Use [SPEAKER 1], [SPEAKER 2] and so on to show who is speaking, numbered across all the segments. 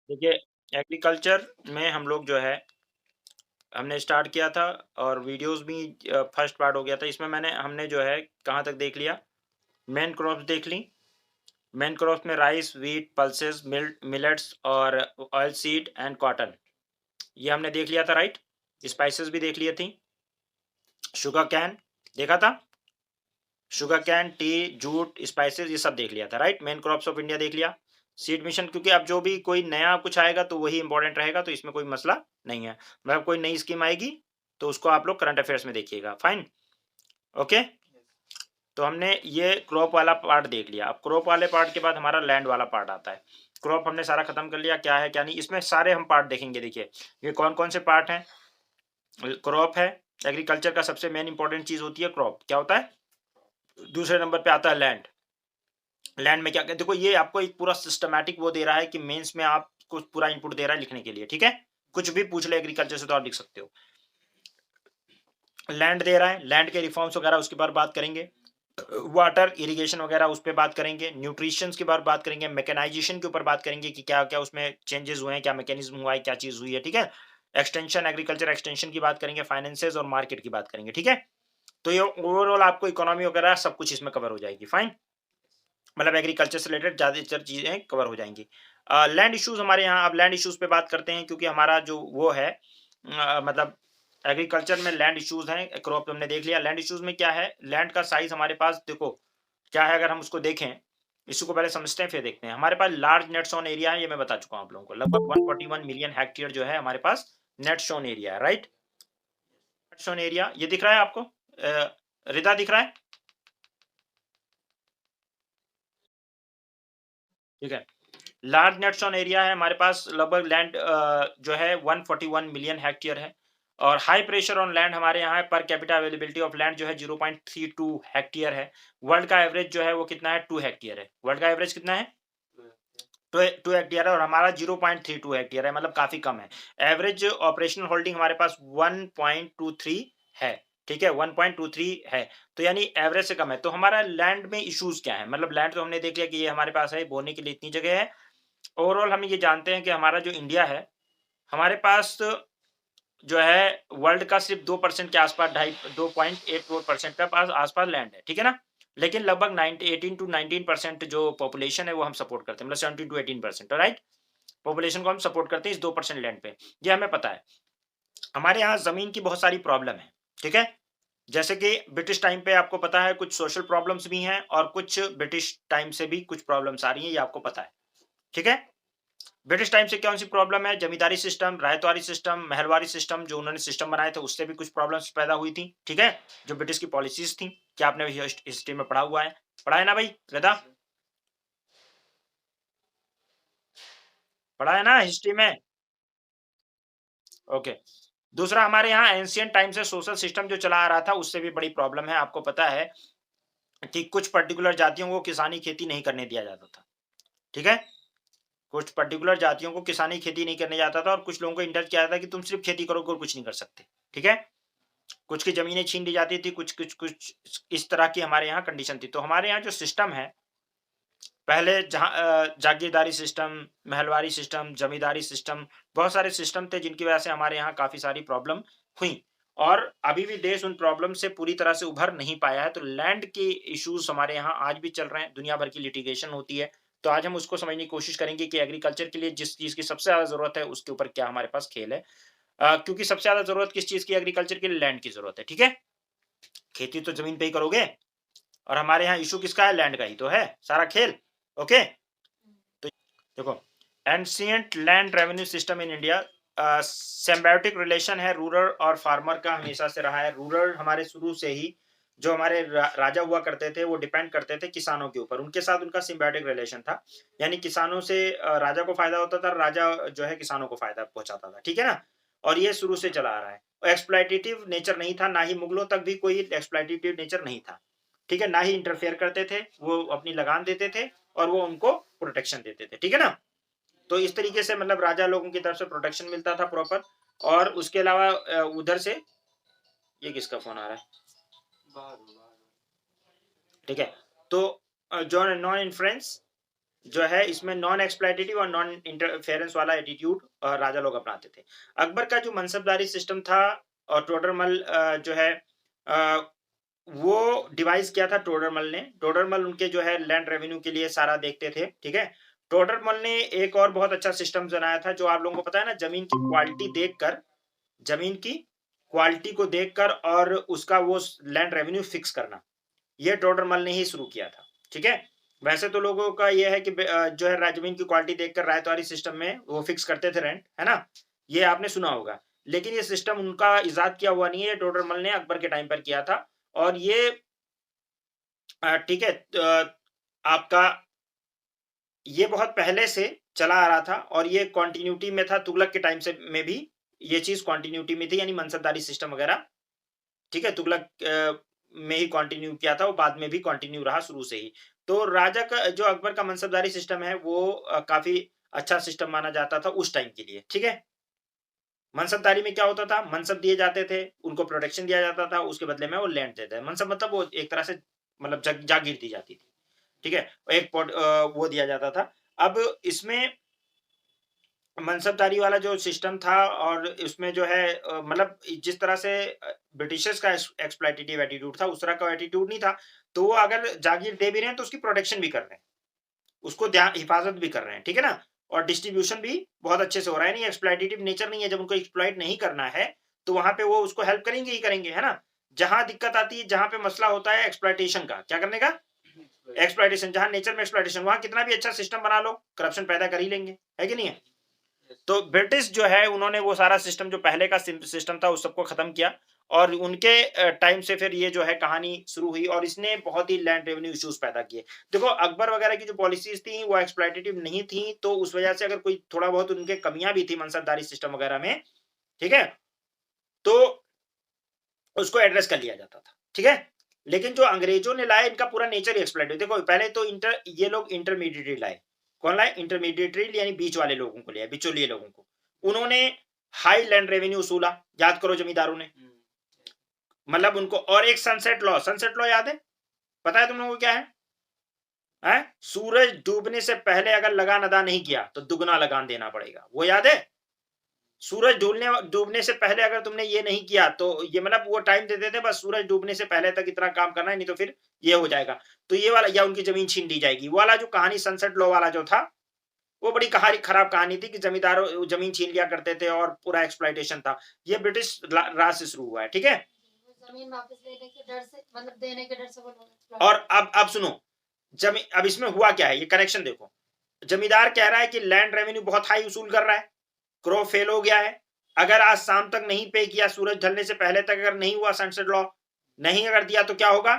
[SPEAKER 1] देखिए, एग्रीकल्चर में हम लोग जो है, हमने स्टार्ट किया था और वीडियोज़ भी फर्स्ट पार्ट हो गया था। इसमें हमने जो है कहाँ तक देख लिया, मेन क्रॉप्स देख ली। मेन क्रॉप्स में राइस, व्हीट, पल्सेस, मिलेट्स और ऑयल सीड एंड कॉटन, ये हमने देख लिया था, राइट? स्पाइसेस भी देख ली थी। शुगर कैन देखा था। Sugar cane, T, jute, spices, ये सब देख लिया था, right? Main crops of India देख लिया। सीड मिशन, क्योंकि अब जो भी कोई नया कुछ आएगा तो वही इंपॉर्टेंट रहेगा, तो इसमें कोई मसला नहीं है। मतलब कोई नई स्कीम आएगी तो उसको आप लोग करंट अफेयर्स में देखिएगा। Fine, okay. तो हमने ये क्रॉप वाला पार्ट देख लिया। अब क्रॉप वाले पार्ट के बाद हमारा लैंड वाला पार्ट आता है। क्रॉप हमने सारा खत्म कर लिया, क्या है क्या नहीं, इसमें सारे हम पार्ट देखेंगे। देखिए, ये कौन कौन से पार्ट हैं। क्रॉप है, एग्रीकल्चर का सबसे मेन इंपॉर्टेंट चीज होती है क्रॉप। क्या होता है? दूसरे नंबर पे आता है लैंड। लैंड में क्या, देखो ये आपको एक पूरा सिस्टमैटिक वो दे रहा है कि मेंस में आपको पूरा इनपुट दे रहा है लिखने के लिए, ठीक है? कुछ भी पूछ ले एग्रीकल्चर से तो आप लिख सकते हो। लैंड दे रहा है, लैंड के रिफॉर्म्स वगैरह उसके बाद बात करेंगे। वाटर इरिगेशन वगैरह उस पर बात करेंगे। न्यूट्रिशन के बारे में बात करेंगे। मैकेनाइजेशन के ऊपर बात करेंगे कि क्या क्या उसमें चेंजेस हुए हैं, क्या मैकेनिज्म हुआ है, क्या चीज हुई है, ठीक है? एक्सटेंशन, एग्रीकल्चर एक्सटेंशन की बात करेंगे। फाइनेंसेस और मार्केट की बात करेंगे, ठीक है? तो ये ओवरऑल आपको इकोनॉमी वगैरह सब कुछ इसमें कवर हो जाएगी। फाइन, मतलब एग्रीकल्चर से रिलेटेड ज़्यादातर चीज़ें कवर हो जाएँगी। लैंड इश्यूज़ हमारे यहाँ, अब लैंड इश्यूज़ पे बात करते हैं, क्योंकि हमारा जो वो है मतलब एग्रीकल्चर में लैंड इश्यूज़ हैं। क्रॉप हमने देख लिया। लैंड इश्यूज़ में क्या है, लैंड का साइज़ हमारे पास देखो क्या है, अगर हम उसको देखें, इश्यू को पहले समझते हैं फिर देखते हैं। हमारे पास लार्ज नेट सोन एरिया है, ये मैं बता चुका हूँ आप लोगों को। लगभग 141 मिलियन हेक्टेयर जो है हमारे पास नेट सोन एरिया है, राइट? नेट सोन एरिया ये दिख रहा है आपको? रिदा दिख रहा है? ठीक है। लार्ज नेट्स ऑन एरिया है हमारे पास, लगभग लैंड जो है 141 मिलियन हेक्टेयर है। और हाई प्रेशर ऑन लैंड हमारे यहाँ है। Per capita availability of land जो है 0.32 हेक्टेयर है। वर्ल्ड का एवरेज जो है वो कितना है? 2 हेक्टेयर है। वर्ल्ड का एवरेज कितना है? 2 हेक्टेयर है, और हमारा 0.32 हेक्टेयर है, मतलब काफी कम है। एवरेज ऑपरेशनल होल्डिंग हमारे पास 1.23 है, ठीक है? 1.23 है, तो यानी एवरेज से कम है। तो हमारा लैंड में इश्यूज क्या है? मतलब लैंड तो हमने देख लिया कि ये हमारे पास है, बोने के लिए इतनी जगह है। ओवरऑल हम ये जानते हैं कि हमारा जो इंडिया है, हमारे पास जो है वर्ल्ड का सिर्फ 2% के आसपास, ढाई 2.84% का पास आसपास लैंड है, ठीक है ना? लेकिन लगभग 90 18 टू 19% जो पॉपुलेशन है वो हम सपोर्ट करते हैं, मतलब 17 टू 18%, राइट? पॉपुलेशन को हम सपोर्ट करते हैं इस 2% लैंड पे, ये हमें पता है। हमारे यहाँ जमीन की बहुत सारी प्रॉब्लम है, ठीक है? जैसे कि ब्रिटिश टाइम पे आपको पता है कुछ सोशल प्रॉब्लम्स भी हैं, और कुछ ब्रिटिश टाइम से भी कुछ प्रॉब्लम्स आ रही हैं, ये आपको पता है, ठीक है? ब्रिटिश टाइम से कौन सी प्रॉब्लम है? जमींदारी सिस्टम, रायतवारी सिस्टम, महलवारी सिस्टम, जो उन्होंने सिस्टम बनाए थे उससे भी कुछ प्रॉब्लम्स पैदा हुई थी, ठीक है? जो ब्रिटिश की पॉलिसीज थी। क्या आपने हिस्ट्री में पढ़ा हुआ है? पढ़ा है ना भाई रदा? पढ़ा है ना हिस्ट्री में? ओके। दूसरा, हमारे यहाँ एंशियंट टाइम से सोशल सिस्टम जो चला आ रहा था उससे भी बड़ी प्रॉब्लम है। आपको पता है कि कुछ पर्टिकुलर जातियों को किसानी खेती नहीं करने दिया जाता था, ठीक है? कुछ पर्टिकुलर जातियों को किसानी खेती नहीं करने जाता था, और कुछ लोगों को इंटर किया जाता था कि तुम सिर्फ खेती करोगे और कुछ नहीं कर सकते, ठीक है? कुछ की ज़मीनें छीन ली जाती थी, कुछ इस तरह की हमारे यहाँ कंडीशन थी। तो हमारे यहाँ जो सिस्टम है, पहले जहाँ जागीरदारी सिस्टम, महलवारी सिस्टम, जमींदारी सिस्टम, बहुत सारे सिस्टम थे जिनकी वजह से हमारे यहाँ काफ़ी सारी प्रॉब्लम हुई, और अभी भी देश उन प्रॉब्लम से पूरी तरह से उभर नहीं पाया है। तो लैंड के इश्यूज़ हमारे यहाँ आज भी चल रहे हैं, दुनिया भर की लिटिगेशन होती है। तो आज हम उसको समझने की कोशिश करेंगे कि एग्रीकल्चर के लिए जिस चीज़ की सबसे ज़्यादा ज़रूरत है, उसके ऊपर क्या हमारे पास खेल है। क्योंकि सबसे ज़्यादा ज़रूरत किस चीज़ की एग्रीकल्चर के लिए? लैंड की ज़रूरत है, ठीक है? खेती तो ज़मीन पे ही करोगे, और हमारे यहाँ इश्यू किसका है? लैंड का ही तो है सारा खेल, ओके? तो देखो, ancient land revenue system in India, symbiotic relation है रूरल और फार्मर का, हमेशा से रहा है। रूरल हमारे शुरू से ही, जो हमारे राजा हुआ करते थे वो डिपेंड करते थे किसानों के ऊपर, उनके साथ उनका सिम्बायोटिक रिलेशन था। यानी किसानों से राजा को फायदा होता था, राजा जो है किसानों को फायदा पहुंचाता था, ठीक है ना? और ये शुरू से चला आ रहा है। एक्सप्लॉइटेटिव नेचर नहीं था, ना ही मुगलों तक भी कोई एक्सप्लॉइटेटिव नेचर नहीं था, ठीक है? ना ही इंटरफेयर करते थे, वो अपनी लगान देते थे और वो उनको प्रोटेक्शन देते थे, ठीक है ना? तो इस तरीके से मतलब राजा लोगों की तरफ से प्रोटेक्शन मिलता था प्रॉपर। और उसके अलावा उधर से, ये किसका फोन आ रहा है? ठीक है। तो जो नॉन इन्फ्लुएंस जो है इसमें नॉन एक्सप्लॉइटेटिव और नॉन इंटरफेरेंस वाला एटीट्यूड राजा लोग अपनाते थे। अकबर का जो मनसबदारी सिस्टम था और टोडरमल जो है अ, वो डिवाइस किया था टोडरमल ने। टोडरमल उनके जो है लैंड रेवेन्यू के लिए सारा देखते थे, ठीक है? टोडरमल ने एक और बहुत अच्छा सिस्टम बनाया था, जो आप लोगों को पता है ना, ज़मीन की क्वालिटी को देखकर और उसका वो स लैंड रेवेन्यू फिक्स करना। ये टोडरमल ने ही शुरू किया था, ठीक है? वैसे तो लोगों का ये है कि जो है ज़मीन की क्वालिटी देखकर रायतवारी सिस्टम में वो फिक्स करते थे रेंट, है ना? ये आपने सुना होगा। लेकिन ये सिस्टम उनका इज़ाद किया हुआ नहीं है, ये टोडरमल ने अकबर के टाइम पर किया था और ये ठीक है, आपका ये बहुत पहले से चला आ रहा था और ये कंटिन्यूटी में था तुगलक के टाइम से में भी ये चीज़ कंटिन्यूटी में थी, यानी मनसबदारी सिस्टम वगैरह, ठीक है? तुगलक में ही कंटिन्यू किया था, वो बाद में भी कंटिन्यू रहा शुरू से ही। तो राजा का जो अकबर का मनसबदारी सिस्टम है वो काफ़ी अच्छा सिस्टम माना जाता था उस टाइम के लिए, ठीक है? मनसबदारी में क्या होता था, मनसब दिए जाते थे, उनको प्रोटेक्शन दिया जाता था, उसके बदले में वो लैंड देते थे। मनसब मतलब वो एक तरह से मतलब जागीर दी जाती थी, ठीक है? वो दिया जाता था। अब इसमें मनसबदारी वाला जो सिस्टम था और इसमें जो है मतलब जिस तरह से ब्रिटिशर्स का एक्सप्लॉइटेटिव एटीट्यूड था, उस तरह का एटीट्यूड नहीं था। तो वो अगर जागीर दे भी रहे हैं, तो उसकी प्रोटेक्शन भी कर रहे हैं, उसको ध्यान हिफाज़त भी कर रहे हैं, ठीक है ना? और डिस्ट्रीब्यूशन भी बहुत अच्छे से हो रहा है, नहीं एक्सप्लॉइटेटिव नेचर नहीं है, जब उनको एक्सप्लॉइट नहीं करना है, तो वहाँ पे वो उसको हेल्प करेंगे ही करेंगे, है ना? जहाँ दिक्कत आती है, जहाँ पे मसला होता है एक्सप्लॉइटेशन का, क्या करने का? एक्सप्लॉइटेशन, जहाँ नेचर में एक्सप्लॉइटेशन, वहाँ कितना भी अच्छा सिस्टम बना लो, करप्शन पैदा कर ही लेंगे, है कि नहीं है? तो ब्रिटिश जो है उन्होंने वो सारा सिस्टम जो पहले का सिस्टम था उस सबको खत्म किया और उनके टाइम से फिर ये जो है कहानी शुरू हुई और इसने बहुत ही लैंड रेवेन्यू इश्यूज पैदा किए। देखो अकबर वगैरह की जो पॉलिसीज थी वो एक्सप्लॉइटेटिव नहीं थी, तो उस वजह से अगर कोई थोड़ा बहुत उनके कमियां भी थी मनसबदारी सिस्टम वगैरह में, ठीक है, तो उसको एड्रेस कर लिया जाता था, ठीक है। लेकिन जो अंग्रेजों ने लाया इनका पूरा नेचर ही एक्सप्लॉइट, देखो पहले तो ये लोग इंटरमीडिएटरी लाए। कौन लाए? इंटरमीडिएटरी यानी बीच वाले लोगों को लिया, बिचौलिए लोगों को। उन्होंने हाई लैंड रेवेन्यू वसूला, याद करो जमींदारों ने, मतलब उनको, और एक सनसेट लॉ याद है? पता है तुम लोगों को क्या है? हैं? सूरज डूबने से पहले अगर लगान अदा नहीं किया तो दुगना लगान देना पड़ेगा, वो याद है? सूरज डूबने से पहले अगर तुमने ये नहीं किया तो ये मतलब वो टाइम देते थे, बस सूरज डूबने से पहले तक इतना काम करना है, नहीं तो फिर ये हो जाएगा। तो ये वाला, या उनकी जमीन छीन ली जाएगी, वो वाला जो कहानी सनसेट लॉ वाला जो था, वो बड़ी कहानी खराब कहानी थी कि जमींदारों जमीन छीन लिया करते थे और पूरा एक्सप्लॉइटेशन था। ये ब्रिटिश राज से शुरू हुआ है, ठीक है।
[SPEAKER 2] जमीन वापस लेने के डर से, मतलब देने के डर से वो
[SPEAKER 1] और अब सुनो, जमीन, अब इसमें हुआ क्या है, ये कनेक्शन देखो। जमींदार कह रहा है कि लैंड रेवेन्यू बहुत हाई वसूल कर रहा है, क्रॉप फेल हो गया है, अगर आज शाम तक नहीं पे किया, सूरज ढलने से पहले तक अगर नहीं हुआ सनसेट लॉ, नहीं अगर दिया तो क्या होगा?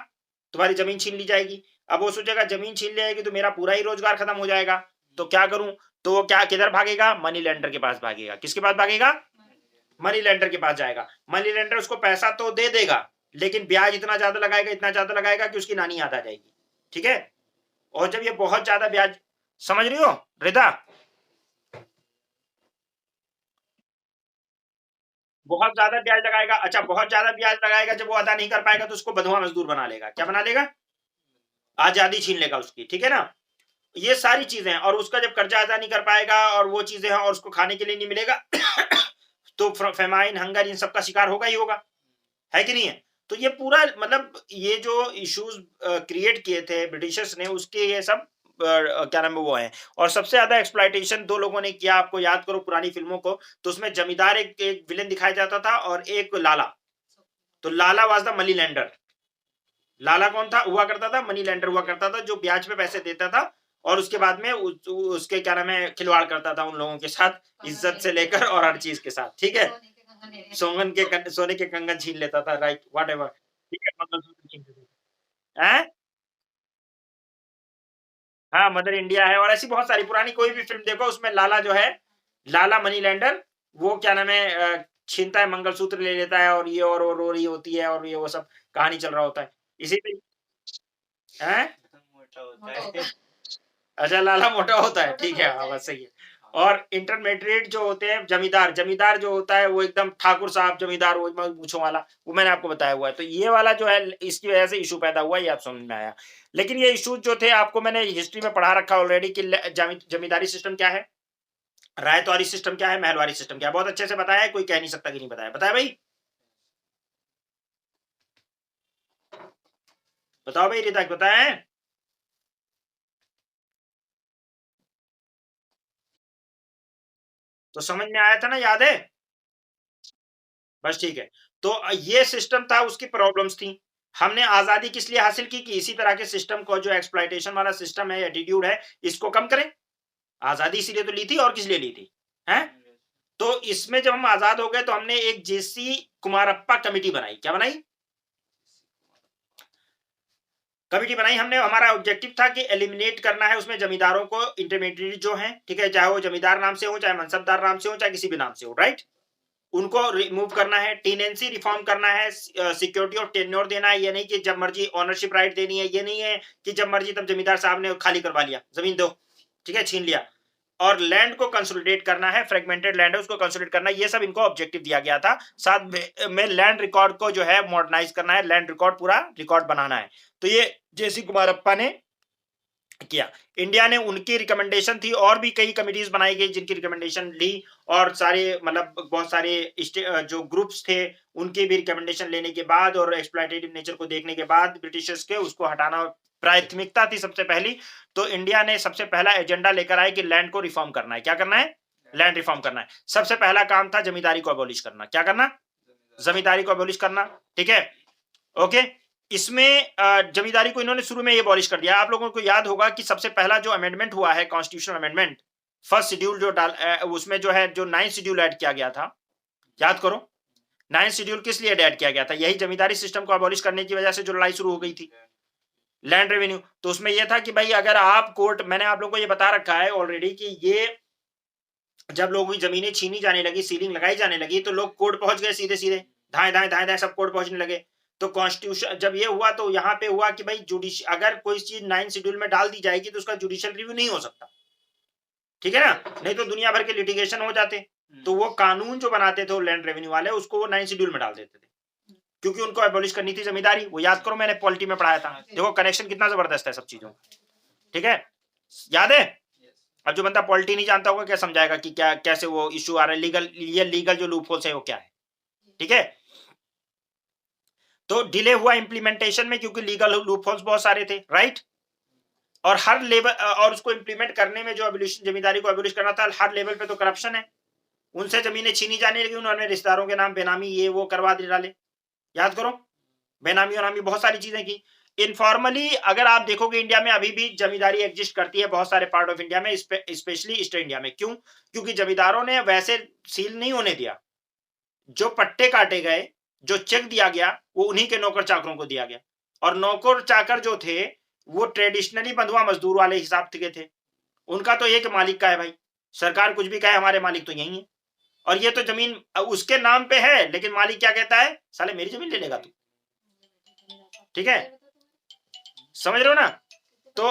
[SPEAKER 1] तुम्हारी जमीन छीन ली जाएगी। अब वो सोचेगा जमीन छीन जाएगी तो मेरा पूरा ही रोजगार खत्म हो जाएगा, तो क्या करूं? तो वो क्या, किधर भागेगा? मनी लेंडर के पास भागेगा। किसके पास भागेगा? मनी लेंडर के पास जाएगा। मनी लेंडर उसको पैसा तो दे देगा, लेकिन ब्याज इतना ज्यादा लगाएगा, इतना ज्यादा लगाएगा कि उसकी नानी याद आ जाएगी, ठीक है। और जब ये बहुत ज्यादा ब्याज, समझ रही हो रिदा? बहुत ज्यादा ब्याज लगाएगा, अच्छा बहुत ज्यादा ब्याज लगाएगा, जब वो अदा नहीं कर पाएगा तो उसको बंधुआ मजदूर बना लेगा। क्या बना लेगा? आजादी छीन लेगा उसकी, ठीक है ना। ये सारी चीजें हैं, और उसका जब कर्जा अदा नहीं कर पाएगा और वो चीजें हैं और उसको खाने के लिए नहीं मिलेगा तो फेमाइन, हंगर, इन सबका शिकार होगा ही होगा, है कि नहीं है? तो ये पूरा मतलब ये जो इश्यूज क्रिएट किए थे ब्रिटिशर्स ने, उसके ये सब क्या नाम है वो है। और सबसे ज्यादा एक्सप्लॉइटेशन दो लोगों ने किया, आपको याद करो पुरानी फिल्मों को, तो उसमें जमींदार एक विलेन दिखाया जाता था और एक लाला। तो लाला वाज द मनी लैंडर। लाला कौन था? हुआ करता था मनी लैंडर, हुआ करता था जो ब्याज पे पैसे देता था और उसके बाद में उसके क्या नाम है खिलवाड़ करता था उन लोगों के साथ, इज्जत से लेकर और हर चीज के साथ, ठीक है। सोने के कंगन छीन लेता था, राइट, वॉट एवर, ठीक है, मंगलसूत्र छीन लेता था। हैं? हाँ, मदर इंडिया है और ऐसी बहुत सारी पुरानी कोई भी फ़िल्म देखो, उसमें लाला जो है, लाला मनी लैंडर, वो क्या नाम है छीनता है, मंगलसूत्र ले लेता है और ये और वो रो रही होती है और ये वो सब कहानी चल रहा होता है। इसी पे हैं?
[SPEAKER 2] मोटा होता है।
[SPEAKER 1] अच्छा, लाला मोटा होता है, ठीक है, हाँ, बस सही है। और इंटरमीडिएट जो होते हैं जमींदार, जमींदार जो होता है वो एकदम ठाकुर साहब जमींदार, वो मूंछों वाला, वो मैंने आपको बताया हुआ है। तो ये वाला जो है इसकी वजह से इशू पैदा हुआ, ये आप समझ में आया। लेकिन ये इश्यूज जो थे आपको मैंने हिस्ट्री में पढ़ा रखा ऑलरेडी कि जमींदारी सिस्टम क्या है, रायतवारी सिस्टम क्या है, महलवारी सिस्टम क्या है, बहुत अच्छे से बताया है, कोई कह नहीं सकता कि नहीं बताया। बताया भाई? बताओ भाई रिता, बताया है? तो समझ में आया था ना, याद है? बस ठीक है। तो ये सिस्टम था, उसकी प्रॉब्लम्स थी। हमने आज़ादी किस लिए हासिल की कि इसी तरह के सिस्टम को, जो एक्सप्लॉइटेशन वाला सिस्टम है, एटीट्यूड है, इसको कम करें। आज़ादी इसीलिए तो ली थी, और किस लिए ली थी? हैं? तो इसमें जब हम आज़ाद हो गए तो हमने एक जेसी कुमारप्पा कमिटी बनाई। क्या बनाई? कमिटी बनाई हमने। हमारा ऑब्जेक्टिव था कि एलिमिनेट करना है उसमें जमींदारों को, इंटरमीडिएट जो हैं, ठीक है? चाहे वो जमींदार नाम से हो, चाहे मनसबदार नाम से हो, चाहे किसी भी नाम से हो, राइट? उनको रिमूव करना है, टेनेंसी रिफॉर्म करना है, सिक्योरिटी ऑफ टेन्योर देना है। ये नहीं कि जब मर्जी ओनरशिप राइट देनी है, ये नहीं है कि जब मर्जी तब जमींदार साहब ने खाली करवा लिया, जमीन दो, ठीक है, छीन लिया। और लैंड को कंसोलिडेट करना है, फ्रेगमेंटेड लैंड है उसको कंसोलिडेट करना है, ये सब इनको ऑब्जेक्टिव दिया गया था। साथ में लैंड रिकॉर्ड को जो है मॉडर्नाइज करना है, लैंड रिकॉर्ड पूरा रिकॉर्ड बनाना है। तो ये जेसी कुमारप्पा ने किया। इंडिया ने, उनकी रिकमेंडेशन थी, और भी कई कमिटीज बनाई गई जिनकी रिकमेंडेशन ली, और सारे मतलब बहुत सारे जो ग्रुप्स थे उनकी भी रिकमेंडेशन लेने के बाद और एक्सप्लॉइटेटिव नेचर को देखने के बाद ब्रिटिशर्स के उसको हटाना प्राथमिकता थी सबसे पहली। तो इंडिया ने सबसे पहला एजेंडा लेकर आए कि लैंड को रिफॉर्म करना है। क्या करना है? लैंड रिफॉर्म करना है। सबसे पहला काम था जमींदारी को अबॉलिश करना। क्या करना? जमींदारी को अबॉलिश करना, ठीक है? ओके। इसमें जमींदारी को इन्होंने शुरू में ये अबॉलिश कर दिया। आप लोगों को याद होगा कि सबसे पहला जो अमेंडमेंट हुआ है, कॉन्स्टिट्यूशनल अमेंडमेंट, फर्स्ट शेड्यूल जो उसमें जो है, जो 9th शेड्यूल ऐड किया गया था, याद करो। 9th शेड्यूल किस लिए ऐड किया गया था? यही जमींदारी सिस्टम को अबॉलिश करने की वजह से जो लड़ाई शुरू हो गई थी, लैंड रेवेन्यू। तो उसमें यह था कि भाई अगर आप कोर्ट, मैंने आप लोगों को ये बता रखा है ऑलरेडी कि ये जब लोगों की जमीनें छीनी जाने लगी, सीलिंग लगाई जाने लगी, तो लोग कोर्ट पहुंच गए सीधे सीधे, धाए धाए धाए धाए सब कोर्ट पहुंचने लगे। तो कॉन्स्टिट्यूशन जब ये हुआ तो यहाँ पे हुआ कि भाई जुडिश अगर कोई चीज 9th शेड्यूल में डाल दी जाएगी तो उसका जुडिशियल रिव्यू नहीं हो सकता, ठीक है ना? नहीं तो दुनिया भर के लिटिगेशन हो जाते। तो वो कानून जो बनाते थे लैंड रेवेन्यू वाले, उसको वो 9th शेड्यूल में डाल देते थे, क्योंकि उनको एबॉलिश करनी थी जमींदारी। वो याद करो, मैंने पॉलिटी में पढ़ाया था। देखो कनेक्शन कितना जबरदस्त है सब चीजों का, ठीक है? याद है? अब जो बंदा पॉलिटी नहीं जानता होगा क्या समझाएगा कि क्या कैसे वो इशू आ रहा है, लीगल, ये लीगल जो लूपहोल्स है वो क्या है, ठीक है? तो डिले हुआ इंप्लीमेंटेशन में क्योंकि लीगल लूपहोल्स बहुत सारे थे, राइट? और हर लेवल, और उसको इंप्लीमेंट करने में जो एबॉलिशन, जमींदारी को एबॉलिश करना था, हर लेवल पे तो करप्शन है। उनसे जमीनें छीनी जाने लगी, उन्होंने रिश्तेदारों के नाम बेनामी ये वो करवा डाले। याद करो, बेनामी और नामी बहुत सारी चीजें की। इनफॉर्मली अगर आप देखोगे इंडिया में अभी भी जमींदारी एग्जिस्ट करती है बहुत सारे पार्ट ऑफ इंडिया में, स्पेशली ईस्ट इंडिया में। क्यों? क्योंकि जमींदारों ने वैसे सील नहीं होने दिया। जो पट्टे काटे गए, जो चेक दिया गया, वो उन्हीं के नौकर चाकरों को दिया गया। और नौकर चाकर जो थे वो ट्रेडिशनली बंधुआ मजदूर वाले हिसाब के थे। उनका तो एक मालिक का है भाई, सरकार कुछ भी कहे हमारे मालिक तो यही है। और ये तो जमीन उसके नाम पे है, लेकिन मालिक क्या कहता है? साले मेरी जमीन ले लेगा तू, ठीक है? समझ रहे हो ना? तो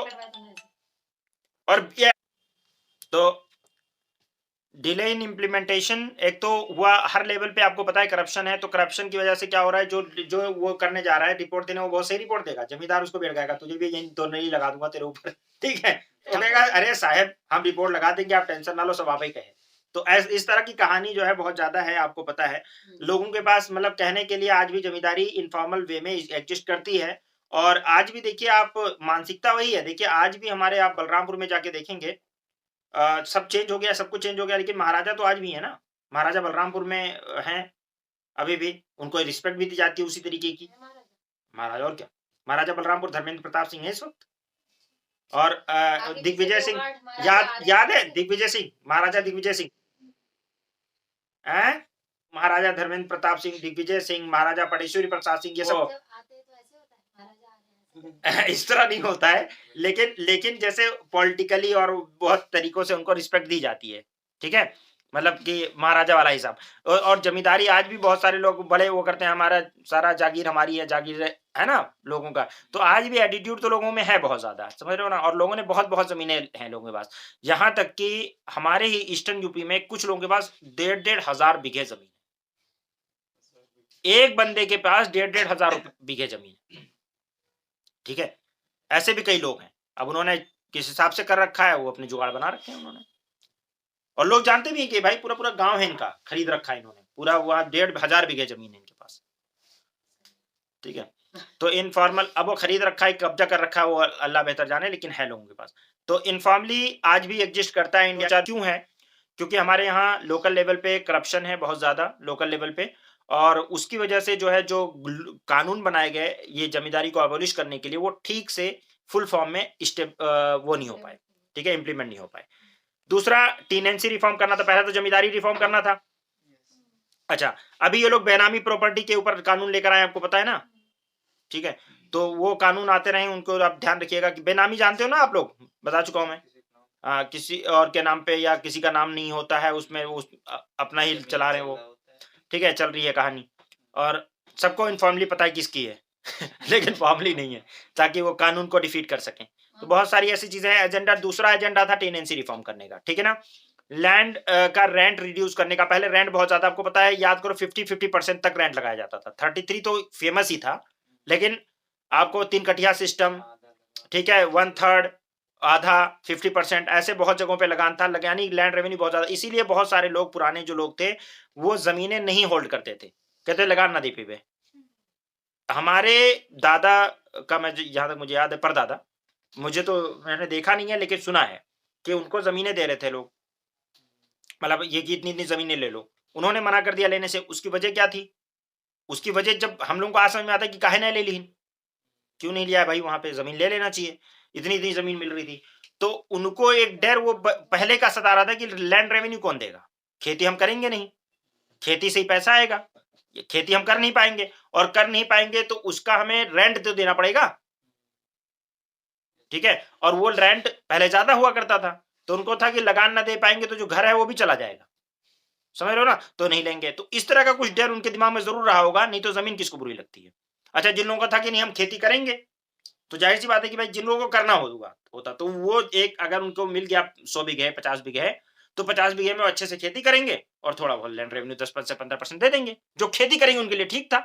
[SPEAKER 1] और ये तो डिले इन इम्प्लीमेंटेशन एक तो हुआ, हर लेवल पे आपको पता है करप्शन है। तो करप्शन की वजह से क्या हो रहा है, जो जो वो करने जा रहा है रिपोर्ट देने, वो बहुत सही रिपोर्ट देगा, जमींदार उसको बैठ जाएगा, तुझे भी यही तो नहीं लगा दूंगा तेरे ऊपर, ठीक है? तो कहेगा अरे साहब हम रिपोर्ट लगा देंगे, आप टेंशन ना लो, सब आप ही कहे। तो इस तरह की कहानी जो है बहुत ज्यादा है, आपको पता है। लोगों के पास मतलब कहने के लिए आज भी जमींदारी इनफॉर्मल वे में एग्जिस्ट करती है। और आज भी देखिए आप, मानसिकता वही है। देखिए आज भी हमारे, आप बलरामपुर में जाके देखेंगे, सब चेंज हो गया, सब कुछ चेंज हो गया, लेकिन महाराजा तो आज भी है ना। महाराजा बलरामपुर में हैं अभी भी, उनको रिस्पेक्ट भी दी जाती है उसी तरीके की। महाराजा और क्या, महाराजा बलरामपुर धर्मेंद्र प्रताप सिंह है इस वक्त। और दिग्विजय सिंह, याद है दिग्विजय सिंह, महाराजा दिग्विजय सिंह हैं? महाराजा धर्मेंद्र प्रताप सिंह, दिग्विजय सिंह, महाराजा पटेश्वरी प्रसाद सिंह, ये सब इस तरह नहीं होता है। लेकिन लेकिन जैसे पॉलिटिकली और बहुत तरीकों से उनको रिस्पेक्ट दी जाती है, ठीक है? मतलब कि महाराजा वाला हिसाब। और जमींदारी आज भी बहुत सारे लोग बड़े वो करते हैं, हमारा सारा जागीर हमारी है, जागीर है ना लोगों का। तो आज भी एटीट्यूड तो लोगों में है बहुत ज़्यादा, समझ रहे हो ना? और लोगों ने बहुत-बहुत ज़मीनें हैं लोगों के पास। यहाँ तक कि हमारे ही ईस्टर्न यूपी में कुछ लोगों के पास डेढ़-डेढ़ हज़ार बीघे ज़मीन है। एक बंदे के पास डेढ़-डेढ़ हज़ार बीघे ज़मीन है, ठीक है? ऐसे भी कई लोग हैं। अब उन्होंने किस हिसाब से कर रखा है, वो अपने जुगाड़ बना रखे हैं उन्होंने। और लोग जानते भी हैं कि भाई पूरा-पूरा गाँव है इनका, खरीद रखा है इन्होंने। पूरा वहाँ डेढ़ हज़ार बीघे ज़मीन है इनके पास, ठीक है? तो इनफॉर्मल अब वो खरीद रखा है, कब्ज़ा कर रखा है, वो अल्लाह बेहतर जाने, लेकिन है लोगों के पास। तो इनफॉर्मली आज भी एग्ज़िस्ट करता है इंडिया। क्यों है? क्योंकि हमारे यहाँ लोकल लेवल पे करप्शन है बहुत ज़्यादा, लोकल लेवल पे, और उसकी वजह से जो है जो कानून बनाए गए ये ज़मींदारी को अबॉलिश करने के लिए, वो ठीक से फुल फॉर्म में वो नहीं हो पाए, ठीक है? इम्प्लीमेंट नहीं हो पाए। दूसरा, टेनेंसी रिफॉर्म करना था, पहले तो ज़मींदारी रिफॉर्म करना था। अच्छा, अभी ये लोग बेनामी प्रॉपर्टी के ऊपर कानून लेकर आए, आपको पता है ना? ठीक है? तो वो कानून आते रहे, उनको आप ध्यान रखिएगा कि बेनामी जानते हो ना आप लोग? बता चुका हूँ मैं। किसी और के नाम पे या किसी का नाम नहीं होता है उसमें, अपना ही चला रहे हैं वो, ठीक है? चल रही है कहानी, और सबको इन्फॉर्मली पता है किसकी है लेकिन फॉर्मली नहीं है, ताकि वो कानून को डिफीट कर सकें। तो बहुत सारी ऐसी चीज़ें हैं। एजेंडा, दूसरा एजेंडा था टेनेंसी रिफॉर्म करने का, ठीक है ना? लैंड का रेंट रिड्यूस करने का। पहले रेंट बहुत ज़्यादा, आपको पता है, याद करो 50-50% तक रेंट लगाया जाता था। 33 तो फेमस ही था, लेकिन आपको 3 कटिया सिस्टम, ठीक है? 1/3, आधा, 50%, ऐसे बहुत जगहों पे लगान था, यानी लैंड रेवेन्यू बहुत ज़्यादा। इसीलिए बहुत सारे लोग, पुराने जो लोग थे, वो ज़मीनें नहीं होल्ड करते थे। कहते लगान ना दी पीबे। हमारे दादा का, मैं जहाँ तक मुझे याद है, परदादा, मुझे तो मैंने देखा नहीं है लेकिन सुना है कि उनको ज़मीनें दे रहे थे लोग। मतलब ये कि इतनी-इतनी ज़मीनें ले लो। उन्होंने मना कर दिया लेने से। उसकी वजह क्या थी? उसकी वजह जब हम लोगों को आज समझ में आता है कि काहे ना ले लीन? क्यों नहीं लिया भाई? वहाँ पे ज़मीन ले लेना चाहिए। इतनी-इतनी ज़मीन मिल रही थी। तो उनको एक डर वो पहले का सता रहा था कि लैंड रेवेन्यू कौन देगा? खेती हम करेंगे नहीं, खेती से ही पैसा आएगा। ये खेती हम कर नहीं पाएँगे, और कर नहीं पाएँगे तो उसका हमें रेंट तो देना पड़ेगा, ठीक है? और वो रेंट पहले ज़्यादा हुआ करता था, तो उनको था कि लगान ना दे पाएँगे तो जो घर है वो भी चला जाएगा। समझ रहे हो ना? तो नहीं लेंगे। तो इस तरह का कुछ डर उनके दिमाग में ज़रूर रहा होगा, नहीं तो ज़मीन किसको बुरी लगती है? अच्छा, जिन लोगों का था कि नहीं हम खेती करेंगे, तो ज़ाहिर-सी बात है कि भाई जिन लोगों को करना होता, तो वो एक, अगर उनको मिल गया 100 बीघे है, 50 बीघे है, तो 50 बीघे में वो अच्छे से खेती करेंगे और थोड़ा बहुत लैंड रेवेन्यू 10 से 15% दे देंगे। जो खेती करेंगे उनके लिए ठीक था,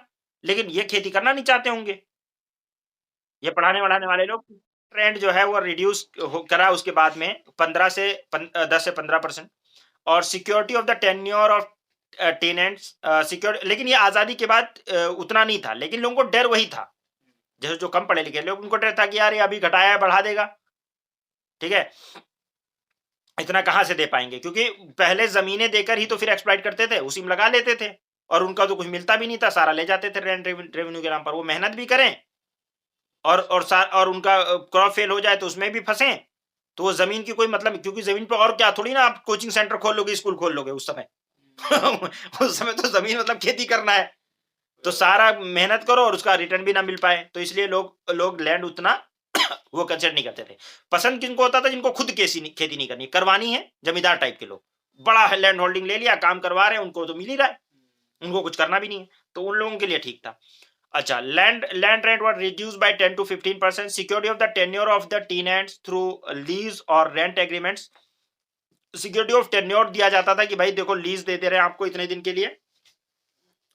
[SPEAKER 1] लेकिन ये खेती करना नहीं चाहते होंगे, ये पढ़ाने-वढ़ाने वाले लोग। ट्रेंड जो है वो रिड्यूस हो करा उसके बाद में 10 से 15%। और security of the tenure of tenants, secure, लेकिन ये आज़ादी के बाद उतना नहीं था, लेकिन लोगों को डर वही था। जैसे जो कम पढ़े लिखे लोग, उनको डर था कि यार ये अभी घटाया है, बढ़ा देगा, ठीक है? इतना कहाँ से दे पाएँगे? क्योंकि पहले ज़मीनें देकर ही तो फिर एक्सप्लॉइट करते थे, उसी में लगा लेते थे, और उनका तो कुछ मिलता भी नहीं था, सारा ले जाते थे रेंट रेवेन्यू के नाम पर। वो मेहनत भी करें, और उनका क्रॉप फेल हो जाए तो उसमें भी फँसें, तो वो ज़मीन की कोई मतलब, क्योंकि ज़मीन पे और क्या, थोड़ी ना आप कोचिंग सेंटर खोल लोगे, स्कूल खोल लोगे उस समय। उस समय तो ज़मीन मतलब खेती करना है, तो सारा मेहनत करो और उसका रिटर्न भी ना मिल पाए, तो इसलिए लोग लोग लैंड उतना वो कंसिडर नहीं करते थे। पसंद किनको होता था? जिनको खुद खेती नहीं करनी, करवानी है, जमींदार टाइप के लोग। बड़ा है, लैंड होल्डिंग ले लिया, काम करवा रहे हैं, उनको तो मिल ही रहा है, उनको कुछ करना भी नहीं है, तो उन लोगों के लिए ठीक था। अच्छा, land rent was reduced by 10 to 15%। Security of the tenure of the tenants through lease और rent agreements. Security of tenure दिया जाता था कि भाई देखो, लीज दे दे रहे हैं आपको इतने दिन के लिए,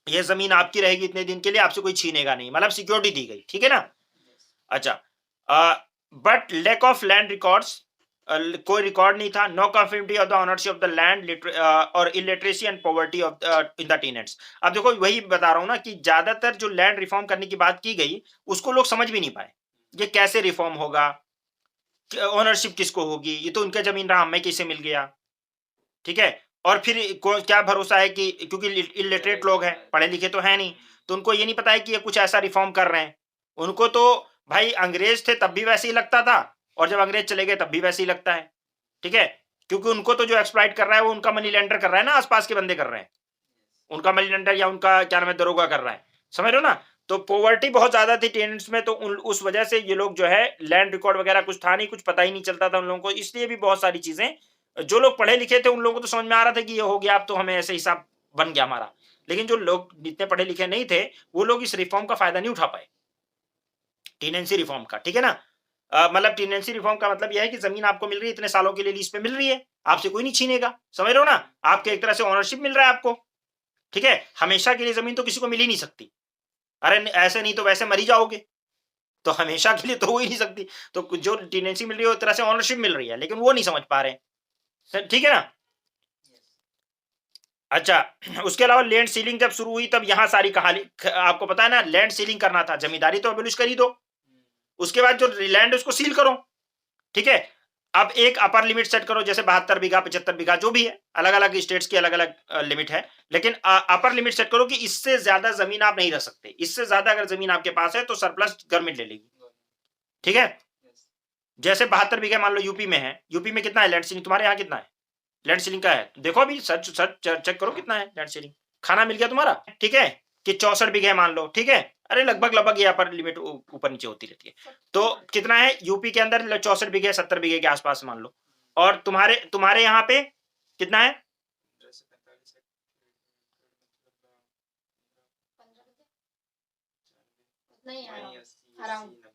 [SPEAKER 1] ये जमीन आपकी रहेगी इतने दिन के लिए, आपसे कोई छीनेगा नहीं, मतलब सिक्योरिटी दी गई, ठीक है ना? अच्छा, but lack of land records, कोई रिकॉर्ड नहीं था। No conformity of the ownership of the land, और illiteracy and poverty of in the tenants. अब देखो, वही बता रहा हूं ना कि ज्यादातर जो लैंड रिफॉर्म करने की बात की गई, उसको लोग समझ भी नहीं पाए। ये कैसे रिफॉर्म होगा, ओनरशिप किसको होगी, ये तो उनका जमीन रहा, हमें कैसे मिल गया, ठीक है? और फिर क्या भरोसा है कि, क्योंकि इलिटरेट लोग हैं, पढ़े लिखे तो हैं नहीं, तो उनको ये नहीं पता है कि ये कुछ ऐसा रिफॉर्म कर रहे हैं। उनको तो भाई अंग्रेज थे तब भी वैसे ही लगता था, और जब अंग्रेज चले गए तब भी वैसे ही लगता है, ठीक है? क्योंकि उनको तो जो एक्सप्लॉइट कर रहा है वो उनका मनी लेंडर कर रहा है ना, आसपास के बंदे कर रहे हैं, उनका मनी लेंडर या उनका क्या नाम है, दरोगा कर रहा है। समझ रहे हो ना? तो पॉवर्टी बहुत ज्यादा थी टेनेंट्स में, तो उस वजह से ये लोग जो है, लैंड रिकॉर्ड वगैरह कुछ था नहीं, कुछ पता ही नहीं चलता था उन लोगों को, इसलिए भी बहुत सारी चीजें, जो लोग पढ़े लिखे थे उन लोगों को तो समझ में आ रहा था कि ये हो गया, अब तो हमें ऐसे हिसाब बन गया हमारा। लेकिन जो लोग इतने पढ़े लिखे नहीं थे, वो लोग इस रिफॉर्म का फायदा नहीं उठा पाए। टेनेंसी रिफॉर्म का, ठीक है ना। मतलब टेनेंसी रिफॉर्म का मतलब यह है कि जमीन आपको मिल रही है, इतने सालों के लिए लीज पे मिल रही है, आपसे कोई नहीं छीनेगा, समझ रहे हो ना। आपके एक तरह से ओनरशिप मिल रहा है आपको, ठीक है। हमेशा के लिए जमीन तो किसी को मिल ही नहीं सकती, अरे ऐसे नहीं तो वैसे मर ही जाओगे, तो हमेशा के लिए तो हो ही नहीं सकती। तो जो टेनेंसी मिल रही है, एक तरह से ओनरशिप मिल रही है, लेकिन वो नहीं समझ पा रहे हैं, ठीक है ना। अच्छा, उसके अलावा लैंड सीलिंग जब शुरू हुई, तब यहाँ सारी कहानी आपको पता है ना, लैंड सीलिंग करना था, जमींदारी तो अबोलिश कर ही दो, उसके बाद जो लैंड उसको सील करो, ठीक है। अब एक अपर लिमिट सेट करो, जैसे 72 बीघा 75 बीघा जो भी है, अलग अलग स्टेट्स की अलग अलग लिमिट है, लेकिन अपर लिमिट सेट करो कि इससे ज्यादा जमीन आप नहीं रख सकते, इससे ज्यादा अगर जमीन आपके पास है तो सरप्लस गवर्नमेंट ले लेगी, ठीक है। जैसे 72 बीघा मान लो यूपी में है, यूपी में कितना है लैंड सीलिंग, तुम्हारे यहाँ कितना है लैंड सीलिंग का है, देखो अभी सर्च सर्च चेक करो कितना है लैंड सीलिंग, खाना मिल गया तुम्हारा, ठीक है, कि 64 बीघे मान लो, ठीक है। अरे लगभग लगभग ये अपर लिमिट ऊपर नीचे होती रहती है। तो कितना है यूपी के अंदर 64 बीघे 70 बीघे के आसपास मान लो, और तुम्हारे तुम्हारे यहाँ पे कितना है,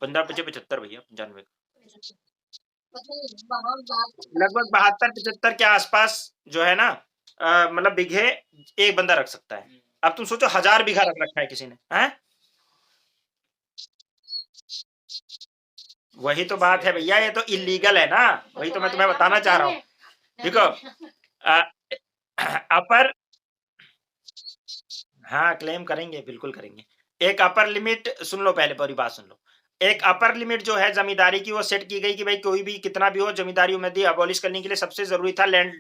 [SPEAKER 1] 15 25 75 भैया 95 लगभग 72 75 के आसपास जो है ना, मतलब बीघे एक बंदा रख सकता है। अब तुम सोचो 1000 बीघा रख रखा है किसी ने, है वही तो बात है भैया, ये तो इलीगल है ना, वही तो मैं तुम्हें बताना चाह रहा हूँ। देखो अपर, हाँ क्लेम करेंगे, बिल्कुल करेंगे। एक अपर लिमिट सुन लो, पहले पूरी बात सुन लो। एक अपर लिमिट जो है जमींदारी की, वो सेट की गई कि भाई कोई भी कितना भी हो, जमींदारी उम्मीदी अबॉलिश करने के लिए सबसे जरूरी था लैंड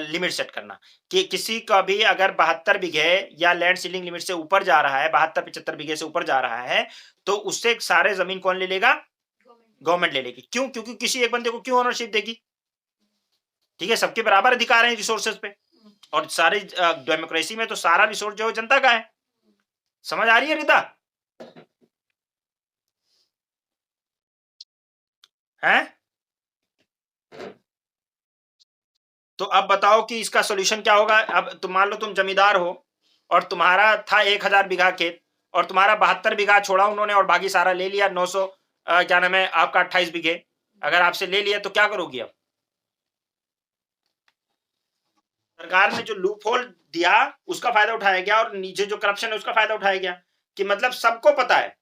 [SPEAKER 1] लिमिट सेट करना, कि किसी का भी अगर 72 बीघे या लैंड सीलिंग लिमिट से ऊपर जा रहा है, 72 75 बीघे से ऊपर जा रहा है, तो उससे सारे जमीन कौन ले लेगा, गवर्नमेंट ले लेगी। क्यों, क्योंकि किसी एक बंदे को क्यों ओनरशिप देगी, ठीक है, सबके बराबर अधिकार है रिसोर्सेज पे, और सारी डेमोक्रेसी में तो सारा रिसोर्स जो है जनता का है। समझ आ रही है रीता, है। तो अब बताओ कि इसका सोल्यूशन क्या होगा। अब तुम मान लो तुम जमींदार हो, और तुम्हारा था 1000 बीघा खेत, और तुम्हारा 72 बीघा छोड़ा उन्होंने, और बाकी सारा ले लिया 900 क्या नाम है आपका 28 बीघे, अगर आपसे ले लिया तो क्या करोगी अब। सरकार ने जो लूप होल दिया उसका फायदा उठाया गया, और नीचे जो करप्शन है उसका फायदा उठाया गया, कि मतलब सबको पता है,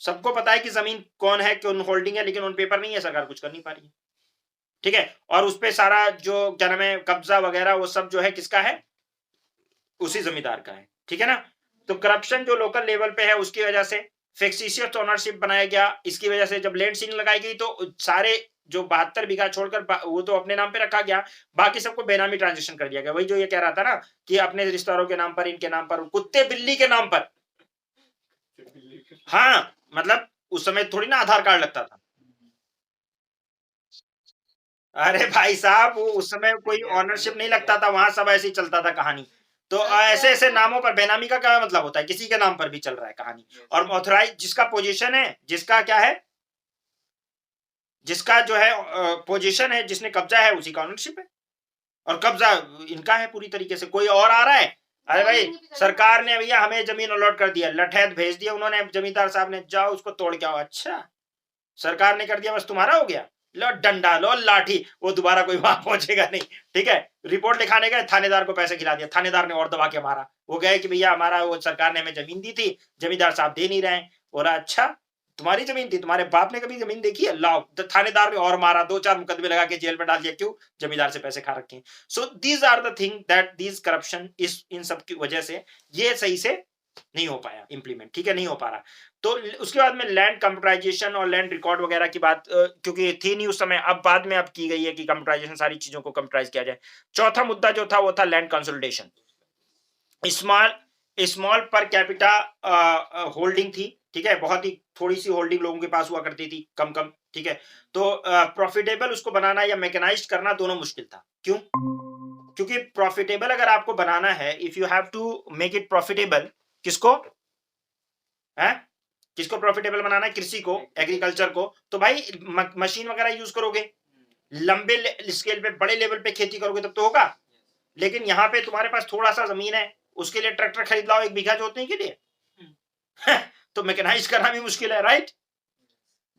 [SPEAKER 1] सबको पता है कि जमीन कौन है, कौन होल्डिंग है, लेकिन उन पेपर नहीं है, सरकार कुछ कर नहीं पा रही है, ठीक है। और उस पे सारा जो क्या नाम है कब्जा वगैरह वो सब जो है किसका है, उसी जमींदार का है, ठीक है ना। तो करप्शन जो लोकल लेवल पे है उसकी वजह से फिक्सिशियस ओनरशिप बनाया गया, इसकी वजह से जब लैंड सीलिंग लगाई गई तो सारे जो 72 बीघा छोड़कर वो तो अपने नाम पे रखा गया, बाकी सबको बेनामी ट्रांजेक्शन कर दिया गया। वही जो ये कह रहा था ना कि अपने रिश्तेदारों के नाम पर, इनके नाम पर, कुत्ते बिल्ली के नाम पर, हाँ मतलब उस समय थोड़ी ना आधार कार्ड लगता था। अरे भाई साहब, वो उस समय कोई ओनरशिप नहीं लगता था, वहां सब ऐसे ही चलता था कहानी। तो ऐसे ऐसे नामों पर बेनामी का क्या मतलब होता है, किसी के नाम पर भी चल रहा है कहानी, और ऑथराइज जिसका पोजीशन है, जिसका क्या है, जिसका जो है पोजीशन है, जिसने कब्जा है, उसी का ओनरशिप है, और कब्जा इनका है पूरी तरीके से। कोई और आ रहा है, अरे भाई सरकार ने भैया हमें जमीन अलॉट कर दिया, लठैत भेज दिया उन्होंने, जमींदार साहब ने, जाओ उसको तोड़ के आओ। अच्छा, सरकार ने कर दिया बस तुम्हारा हो गया, लो डंडा लो लाठी, वो दोबारा कोई वहां पहुंचेगा नहीं, ठीक है। रिपोर्ट लिखाने गए, थानेदार को पैसे खिला दिया, थानेदार ने और दबा के मारा, वो गए कि भैया हमारा वो सरकार ने हमें जमीन दी थी, जमींदार साहब दे नहीं रहे। बोला अच्छा, तुम्हारी जमीन थी, तुम्हारे बाप ने कभी जमीन देखी है, लाओ। तो थानेदार ने और मारा, 2 4 मुकदमे लगा के जेल में डाल दिया, क्यों, जमींदार से पैसे खा रखे हैं। So these are the thing that these corruption is इन सब की वजह से ये सही से नहीं हो पाया इंप्लीमेंट, ठीक है, नहीं हो पा रहा। तो उसके बाद में लैंड कंप्यूटराइजेशन और लैंड रिकॉर्ड वगैरह की बात क्योंकि थी नहीं उस समय, अब बाद में अब की गई है कि कंप्यूटराइजेशन, सारी चीजों को कंप्यूटराइज किया जाए। चौथा मुद्दा जो था वो था land consolidation. Small small per capita holding थी, ठीक है, बहुत ही थोड़ी सी होल्डिंग लोगों के पास हुआ करती थी, कम कम, ठीक है। तो प्रॉफिटेबल उसको बनाना या मैकेनाइज्ड करना दोनों मुश्किल था। क्यों, क्योंकि प्रॉफिटेबल अगर आपको बनाना है, if you have to make it profitable, किसको है, किसको प्रॉफिटेबल बनाना है, कृषि को, एग्रीकल्चर को, तो भाई मशीन वगैरह यूज करोगे, लंबे स्केल पे बड़े लेवल पे खेती करोगे तब तो होगा। लेकिन यहाँ पे तुम्हारे पास थोड़ा सा जमीन है, उसके लिए ट्रैक्टर खरीद लाओ 1 बीघा जोतने के लिए तो मैकेनाइज करना भी मुश्किल है, राइट।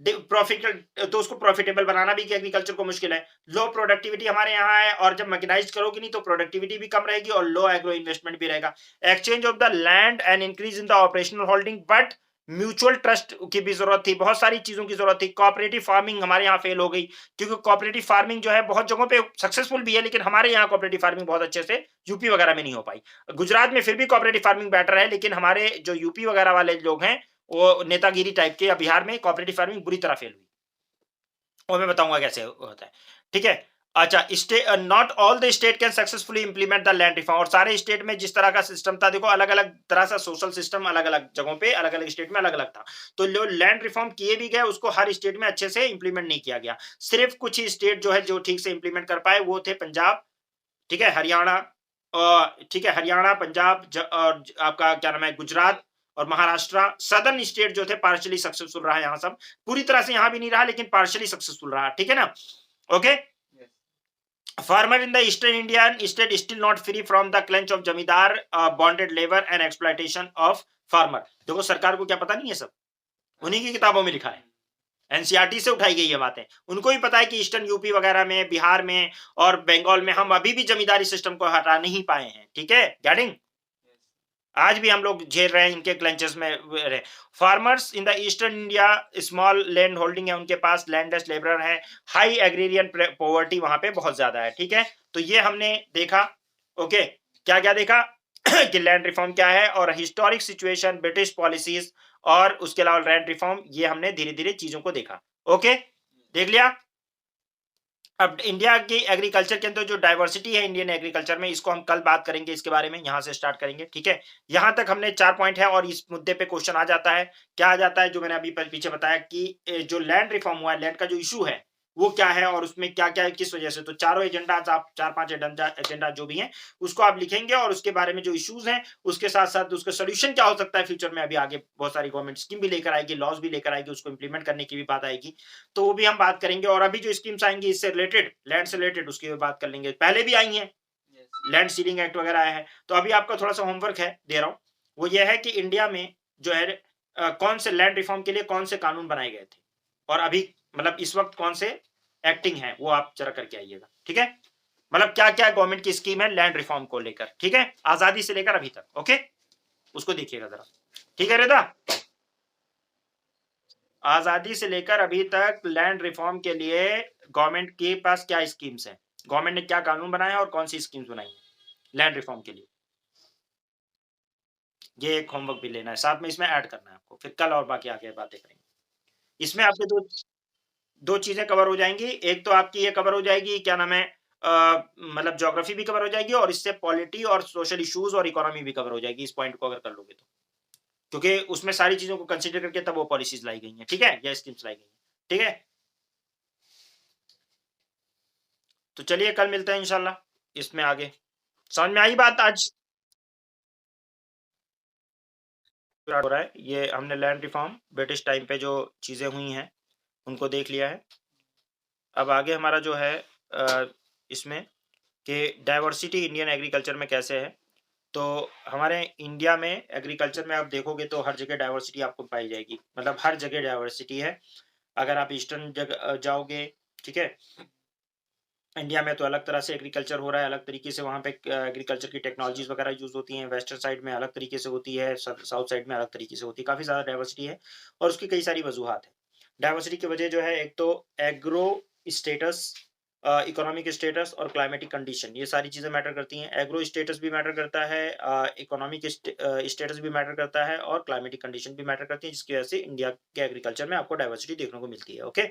[SPEAKER 1] प्रॉफिट, तो उसको प्रॉफिटेबल बनाना भी एग्रीकल्चर को मुश्किल है। लो प्रोडक्टिविटी हमारे यहाँ है, और जब मैकेनाइज्ड करोगे नहीं तो प्रोडक्टिविटी भी कम रहेगी और लो एग्रो इन्वेस्टमेंट भी रहेगा। Exchange of the land and increase in the operational holding, but mutual trust की भी जरूरत थी, बहुत सारी चीजों की जरूरत थी। कोऑपरेटिव फार्मिंग हमारे यहाँ फेल हो गई, क्योंकि कोऑपरेटिव फार्मिंग जो है बहुत जगहों पे सक्सेसफुल भी है, लेकिन हमारे यहाँ कोऑपरेटिव फार्मिंग बहुत अच्छे से यूपी वगैरह में नहीं हो पाई। गुजरात में फिर भी कोऑपरेटिव फार्मिंग बेटर है, लेकिन हमारे जो यूपी वगैरह वाले लोग हैं वो नेतागिरी टाइप के, या बिहार में कोऑपरेटिव फार्मिंग बुरी तरह फेल हुई, और मैं बताऊंगा कैसे होता है। ठीक है। अच्छा, not all the state can successfully implement the land reform, और सारे स्टेट में जिस तरह का सिस्टम था, देखो अलग अलग तरह से सोशल सिस्टम अलग अलग जगहों पे अलग अलग स्टेट में अलग अलग था, तो जो लैंड रिफॉर्म किए भी गए उसको हर स्टेट में अच्छे से इंप्लीमेंट नहीं किया गया। सिर्फ कुछ ही स्टेट जो है जो ठीक से इंप्लीमेंट कर पाए वो थे पंजाब, ठीक है, हरियाणा, ठीक है, हरियाणा, पंजाब, और आपका क्या नाम है, गुजरात और महाराष्ट्र। सदर्न स्टेट जो थे पार्शियली सक्सेसफुल रहा, यहाँ सब पूरी तरह से यहाँ भी नहीं रहा, लेकिन पार्शियली सक्सेसफुल रहा। ठीक है ना? Okay. Farmer in the eastern Indian state is still not free from the clutch of जमींदार, bonded labor and exploitation of farmer। देखो सरकार को क्या पता नहीं है, सब उन्हीं की किताबों में लिखा है, एनसीईआरटी से उठाई गई ये बातें। उनको भी पता है कि ईस्टर्न यूपी वगैरह में, बिहार में और बंगाल में हम अभी भी जमींदारी सिस्टम को हटा नहीं पाए हैं। ठीक है, गेटिंग? आज भी हम लोग झेल रहे हैं इनके क्लंचेस में रहे। Farmers in the eastern India small land holding है उनके पास, लैंडलेस लेबरर है, हाई एग्रीरियन पॉवर्टी वहां पे बहुत ज्यादा है। ठीक है, तो ये हमने देखा। ओके, क्या क्या देखा कि लैंड रिफॉर्म क्या है, और हिस्टोरिक सिचुएशन, ब्रिटिश पॉलिसीज, और उसके अलावा लैंड रिफॉर्म, ये हमने धीरे धीरे चीजों को देखा। ओके, देख लिया। अब इंडिया की एग्रीकल्चर के अंदर जो डाइवर्सिटी है इंडियन एग्रीकल्चर में, इसको हम कल बात करेंगे, इसके बारे में यहां से स्टार्ट करेंगे। ठीक है, यहां तक हमने 4 पॉइंट है, और इस मुद्दे पे क्वेश्चन आ जाता है। क्या आ जाता है? जो मैंने अभी पीछे बताया कि जो लैंड रिफॉर्म हुआ है, लैंड का जो इशू है वो क्या है, और उसमें क्या क्या है, किस वजह से। तो चारों एजेंडा आप 4-5 एजेंडा जो भी है उसको आप लिखेंगे, और उसके बारे में जो इश्यूज हैं उसके साथ साथ उसका सोल्यूशन क्या हो सकता है फ्यूचर में। अभी आगे बहुत सारी गवर्नमेंट स्कीम भी लेकर आएगी, लॉज भी लेकर आएगी, उसको इंप्लीमेंट करने की भी बात आएगी, तो वो भी हम बात करेंगे। और अभी जो स्कीम्स आएंगी इससे रिलेटेड, लैंड से रिलेटेड, उसकी भी बात कर लेंगे। पहले भी आई हैं, लैंड सीलिंग एक्ट वगैरह आया है। तो अभी आपका थोड़ा सा होमवर्क है, दे रहा हूं, वो ये है कि इंडिया में जो है कौन से लैंड रिफॉर्म के लिए कौन से कानून बनाए गए थे, और अभी मतलब इस वक्त कौन से एक्टिंग है, वो आप जरा करके आइएगा। ठीक है, मतलब क्या क्या गवर्नमेंट की स्कीम है लैंड रिफॉर्म को लेकर। ठीक है, आजादी से लेकर अभी तक। ओके, उसको देखिएगा जरा। ठीक है रेदा, आजादी से लेकर अभी तक लैंड रिफॉर्म के लिए गवर्नमेंट के पास क्या स्कीम्स हैं, गवर्नमेंट ने क्या कानून बनाया और कौन सी स्कीम्स बनाई है लैंड रिफॉर्म के लिए, ये एक होमवर्क भी लेना है, साथ में इसमें ऐड करना है आपको, फिर कल और बाकी आगे बातें करेंगे। इसमें आपके दो दो चीजें कवर हो जाएंगी। एक तो आपकी ये कवर हो जाएगी, क्या नाम है, मतलब ज्योग्राफी भी कवर हो जाएगी, और इससे पॉलिटी और सोशल इश्यूज और इकोनॉमी भी कवर हो जाएगी, इस पॉइंट को अगर कर लोगे तो, क्योंकि उसमें सारी चीजों को कंसिडर करके तब वो पॉलिसीज लाई गई हैं। ठीक है, या स्कीम्स लाई गई हैं। ठीक है, तो चलिए कल मिलते हैं इंशाल्लाह इसमें आगे। समझ में आई बात आज? हो रहा है ये, हमने लैंड रिफॉर्म ब्रिटिश टाइम पे जो चीजें हुई हैं उनको देख लिया है। अब आगे हमारा जो है इसमें कि डाइवर्सिटी इंडियन एग्रीकल्चर में कैसे है। तो हमारे इंडिया में एग्रीकल्चर में आप देखोगे तो हर जगह डाइवर्सिटी आपको पाई जाएगी, मतलब हर जगह डाइवर्सिटी है। अगर आप ईस्टर्न जगह जाओगे, ठीक है, इंडिया में तो अलग तरह से एग्रीकल्चर हो रहा है, अलग तरीके से वहाँ पे एग्रीकल्चर की टेक्नोलॉजीज वगैरह यूज होती हैं। वेस्टर्न साइड में अलग तरीके से होती है, साउथ साइड में अलग तरीके से होती है, काफ़ी ज़्यादा डाइवर्सिटी है, और उसकी कई सारी वजूहत है। डाइवर्सिटी की वजह जो है, एक तो एग्रो स्टेटस, इकोनॉमिक स्टेटस और क्लाइमेटिक कंडीशन, ये सारी चीज़ें मैटर करती हैं। एग्रो स्टेटस भी मैटर करता है, इकोनॉमिक स्टेटस भी मैटर करता है, और क्लाइमेटिक कंडीशन भी मैटर करती है, जिसकी वजह से इंडिया के एग्रीकल्चर में आपको डाइवर्सिटी देखने को मिलती है। ओके,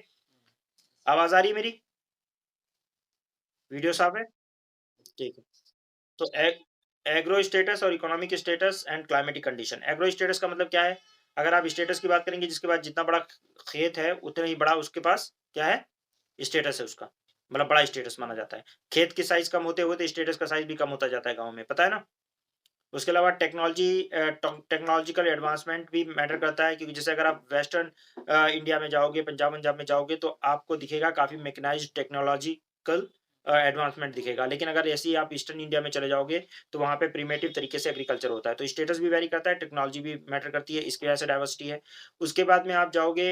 [SPEAKER 1] आवाज़ आ रही है मेरी? वीडियो साफ है? ठीक है। तो एग्रो स्टेटस और economic status and climatic condition. Agro status का मतलब क्या है? अगर आप स्टेटस की बात करेंगे, जिसके पास जितना बड़ा खेत है उतना ही बड़ा उसके पास क्या है, स्टेटस है उसका, मतलब बड़ा स्टेटस माना जाता है। खेत की साइज कम होते हुए तो स्टेटस का साइज भी कम होता जाता है गाँव में, पता है ना? उसके अलावा टेक्नोलॉजिकल एडवांसमेंट भी मैटर करता है, क्योंकि जैसे अगर आप वेस्टर्न इंडिया में जाओगे, पंजाब में जाओगे, तो आपको दिखेगा काफ़ी मैकेनाइज्ड टेक्नोलॉजिकल एडवांसमेंट दिखेगा। लेकिन अगर ऐसे ही आप ईस्टर्न इंडिया में चले जाओगे, तो वहाँ पे प्रिमिटिव तरीके से एग्रीकल्चर होता है। तो स्टेटस भी वेरी करता है, टेक्नोलॉजी भी मैटर करती है, इसकी वजह से डाइवर्सिटी है। उसके बाद में आप जाओगे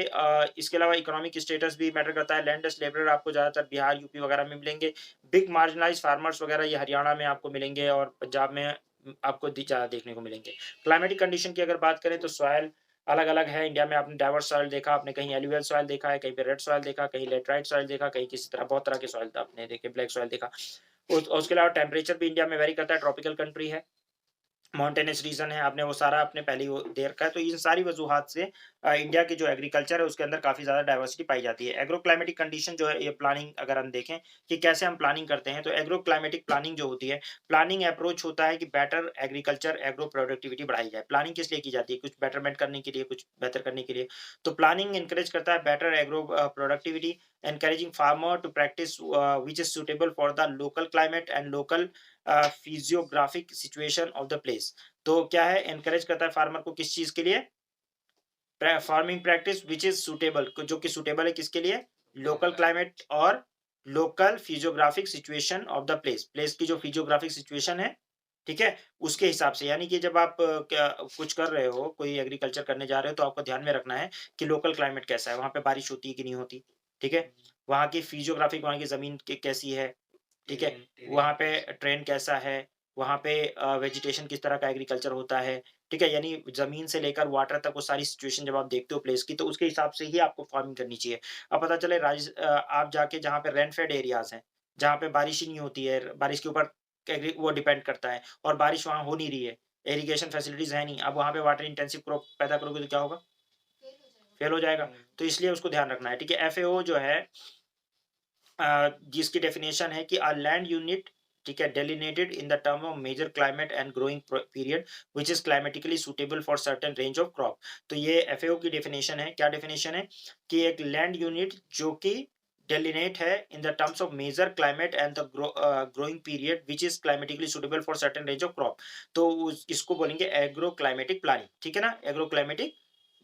[SPEAKER 1] इसके अलावा इकोनॉमिक स्टेटस भी मैटर करता है। लैंडलेस लेबरर आपको ज़्यादातर बिहार, यूपी वगैरह में मिलेंगे। बिग मार्जिनलाइज्ड फार्मर्स वगैरह ये हरियाणा में आपको मिलेंगे और पंजाब में आपको ज़्यादा देखने को मिलेंगे। क्लाइमेटिक कंडीशन की अगर बात करें तो सॉइल अलग-अलग है। इंडिया में आपने डाइवर्स सॉइल देखा, आपने कहीं एलुवियल सॉइल देखा है, कहीं पे रेड सॉइल देखा, कहीं लैटेराइट सॉइल देखा, कहीं किसी तरह बहुत तरह के सॉइल आपने देखे, ब्लैक सॉइल देखा। उसके अलावा टेम्परेचर भी इंडिया में वेरी करता है, ट्रॉपिकल कंट्री है। माउंटेनियस रीजन है, आपने वो सारा आपने पहले ही वो दे रखा है। तो इन सारी वजूहात से इंडिया की जो एग्रीकल्चर है उसके अंदर काफ़ी ज़्यादा डाइवर्सिटी पाई जाती है। एग्रो क्लाइमेटिक कंडीशन जो है ये प्लानिंग अगर हम देखें कि कैसे हम प्लानिंग करते हैं, तो एग्रो क्लाइमेटिक प्लानिंग जो होती है, प्लानिंग अप्रोच होता है कि बेटर एग्रीकल्चर, एग्रो प्रोडक्टिविटी बढ़ाई जाए। प्लानिंग किस लिए की जाती है? कुछ बेटरमेंट करने के लिए, कुछ बेहतर करने के लिए। तो प्लानिंग एनकरेज करता है better agro productivity, encouraging farmer to practice which is suitable for the local climate and local physiographic situation of the place. तो क्या है, एनकरेज करता है फार्मर को किस चीज के लिए? Farming practice which is suitable, जो कि सुटेबल है किसके लिए? लोकल क्लाइमेट और local physiographic situation of the place, place की जो फिजियोग्राफिक सिचुएशन है, ठीक है, उसके हिसाब से। यानी कि जब आप क्या कुछ कर रहे हो, कोई एग्रीकल्चर करने जा रहे हो, तो आपको ध्यान में रखना है कि लोकल क्लाइमेट कैसा है, वहां पे बारिश होती है कि नहीं होती, ठीक है, वहां की फिजियोग्राफिक, वहां की जमीन कैसी है, ठीक है, वहाँ पे ट्रेन कैसा है, वहाँ पे वेजिटेशन किस तरह का एग्रीकल्चर होता है, ठीक है? यानी ज़मीन से लेकर वाटर तक वो सारी सिचुएशन जब आप देखते हो प्लेस की, तो उसके हिसाब से ही आपको फार्मिंग करनी चाहिए। अब पता चले आप जाके जहाँ पे रेन फेड एरियाज़ हैं, जहाँ पे बारिश ही नहीं होती है, बारिश के ऊपर वो डिपेंड करता है और बारिश वहाँ हो नहीं रही है, इरिगेशन फैसिलिटीज़ है नहीं, अब वहाँ पे वाटर इंटेंसिव क्रॉप पैदा करोगे तो क्या होगा?
[SPEAKER 2] फेल हो जाएगा।
[SPEAKER 1] फेल हो जाएगा। तो इसलिए उसको ध्यान रखना है, ठीक है? एफएओ जो है जिसकी डेफिनेशन है कि अ लैंड यूनिट, ठीक है, delineated in the term of major climate and growing period which is climatically suitable for certain range of crop. तो ये एफएओ की डेफिनेशन है। क्या डेफिनेशन है? कि एक लैंड यूनिट जो कि डेलिनेट है in the terms of major climate and the growing period which is climatically suitable for certain range of crop. तो इसको बोलेंगे एग्रो क्लाइमेटिक प्लानिंग, ठीक है ना? एग्रो क्लाइमेटिक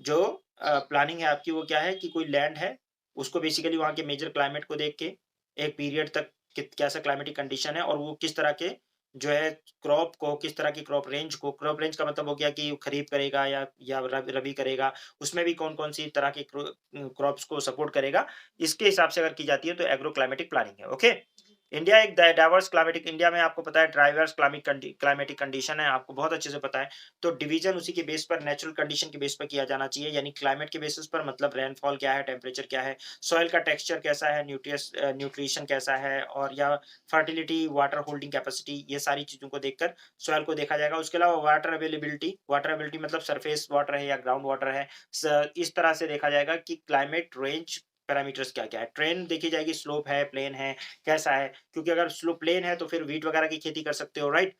[SPEAKER 1] जो प्लानिंग है आपकी, वो क्या है कि कोई लैंड है, उसको बेसिकली वहाँ के मेजर क्लाइमेट को देख के एक पीरियड तक कैसा क्लाइमेटिक कंडीशन है और वो किस तरह के जो है क्रॉप को, किस तरह की क्रॉप रेंज को, क्रॉप रेंज का मतलब हो गया कि खरीफ करेगा या रबी करेगा, उसमें भी कौन कौन सी तरह के क्रॉप्स को सपोर्ट करेगा, इसके हिसाब से अगर की जाती है तो एग्रो क्लाइमेटिक प्लानिंग है। ओके, इंडिया एक डाइवर्स क्लाइमेटिक, इंडिया में आपको पता है डाइवर्स क्लाइमेटिक कंडीशन है, आपको बहुत अच्छे से पता है। तो डिवीजन उसी के बेस पर, नेचुरल कंडीशन के बेस पर किया जाना चाहिए, यानी क्लाइमेट के बेसिस पर, मतलब रेनफॉल क्या है, टेम्परेचर क्या है, सॉइल का टेक्सचर कैसा है, न्यूट्रिशन कैसा है, और या फर्टिलिटी, वाटर होल्डिंग कैपेसिटी, ये सारी चीजों को देखकर सॉइल को देखा जाएगा। उसके अलावा वाटर अवेलेबिलिटी मतलब सरफेस वाटर है या ग्राउंड वाटर है, इस तरह से देखा जाएगा कि क्लाइमेट रेंज पैरामीटर्स क्या-क्या है। ट्रेन देखी जाएगी, स्लोप है, प्लेन है, कैसा है, क्योंकि अगर स्लोप प्लेन है तो फिर व्हीट वगैरह की खेती कर सकते हो, राइट?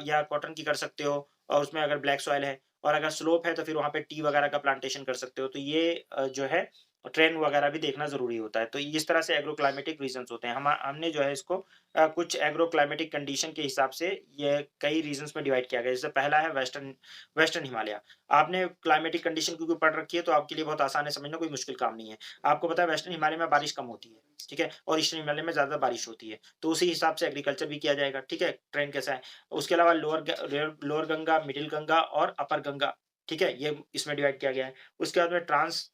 [SPEAKER 1] या कॉटन की कर सकते हो, और उसमें अगर ब्लैक सॉइल है, और अगर स्लोप है तो फिर वहाँ पे टी वगैरह का प्लांटेशन कर सकते हो। तो ये जो है ट्रेन वगैरह भी देखना ज़रूरी होता है। तो इस तरह से एग्रो क्लाइमेटिक रीज़न्स होते हैं। हमने जो है इसको कुछ एग्रो क्लाइमेटिक कंडीशन के हिसाब से ये कई रीज़न्स में डिवाइड किया गया है। जैसे पहला है वेस्टर्न वेस्टर्न हिमालय। आपने क्लाइमेटिक कंडीशन क्योंकि पढ़ रखी है तो आपके लिए बहुत आसान है समझना, कोई मुश्किल काम नहीं है। आपको पता है वेस्टर्न हिमालय में बारिश कम होती है, ठीक है? और ईस्टर्न हिमालय में ज़्यादा बारिश होती है। तो उसी हिसाब से एग्रीकल्चर भी किया जाएगा, ठीक है? ट्रेंड कैसा है? उसके अलावा लोअर गंगा, मिडल गंगा और अपर गंगा, ठीक है? ये इसमें डिवाइड किया गया है। उसके बाद में ट्रांस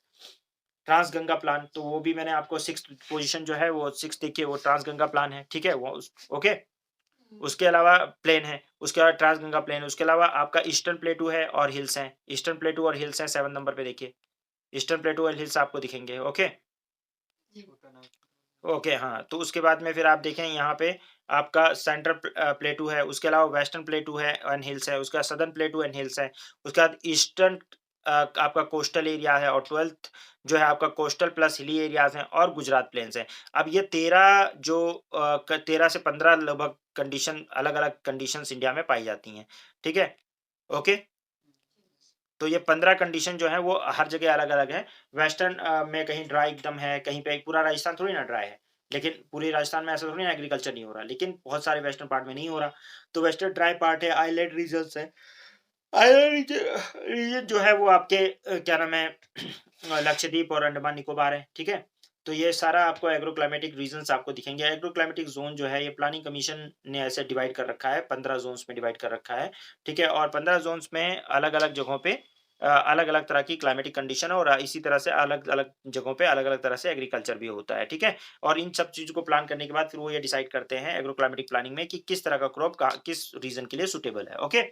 [SPEAKER 1] ट्रांस गंगा प्लान, तो वो भी मैंने आपको 6th पोज़ीशन जो है वो 6th देखिए, वो ट्रांस गंगा प्लान है, ठीक है? वो उस ओके? उसके अलावा प्लेन है, उसके बाद ट्रांस गंगा प्लेन है, उसके अलावा आपका ईस्टर्न प्लेटू है और हिल्स हैं। ईस्टर्न प्लेटू और हिल्स हैं 7 नंबर पे देखिए। ईस्टर्न प्लेटू और हिल्स आपको दिखेंगे, ओके? ओके, हाँ, तो उसके बाद में फिर आप देखें यहाँ पे आपका सेंट्रल प्लेटू है, उसके अलावा वेस्टर्न प्लेटू है एंड हिल्स है, उसके बाद सदर्न प्लेटू एंड हिल्स है, उसके बाद ईस्टर्न आपका कोस्टल एरिया है, और 12th जो है आपका कोस्टल प्लस हिली एरियाज़ हैं और गुजरात प्लेन्स हैं। अब ये 13 जो 13 से 15 लगभग कंडीशन, अलग-अलग कंडीशंस इंडिया में पाई जाती हैं, ठीक है? ओके? तो ये 15 कंडीशन जो है वो हर जगह अलग-अलग है। वेस्टर्न में कहीं ड्राई एकदम है, कहीं पे पूरा राजस्थान थोड़ी ना ड्राई है। लेकिन पूरे राजस्थान में ऐसा थोड़ी ना एग्रीकल्चर नहीं हो रहा, लेकिन बहुत सारे वेस्टर्न पार्ट में नहीं हो रहा। तो वेस्टर्न ड्राई पार्ट है, आइलैंड रीजन्स है। आइलैंड रीजन जो है वो आपके क्या नाम है लक्षद्वीप और अंडमान निकोबार है, ठीक है? तो ये सारा आपको एग्रो क्लाइमेटिक रीजंस आपको दिखेंगे। एग्रो क्लाइमेटिक ज़ोन जो है ये प्लानिंग कमीशन ने ऐसे डिवाइड कर रखा है, 15 ज़ोन्स में डिवाइड कर रखा है, ठीक है? और 15 ज़ोन्स में अलग-अलग जगहों पे अलग-अलग तरह की क्लाइमेटिक कंडीशन है और इसी तरह से अलग-अलग जगहों पे अलग-अलग तरह से एग्रीकल्चर भी होता है, ठीक है? और इन सब चीज़ों को प्लान करने के बाद फिर वो ये डिसाइड करते हैं एग्रो क्लाइमेटिक प्लानिंग में कि किस तरह का क्रॉप का किस रीज़न के लिए सूटेबल है, ओके?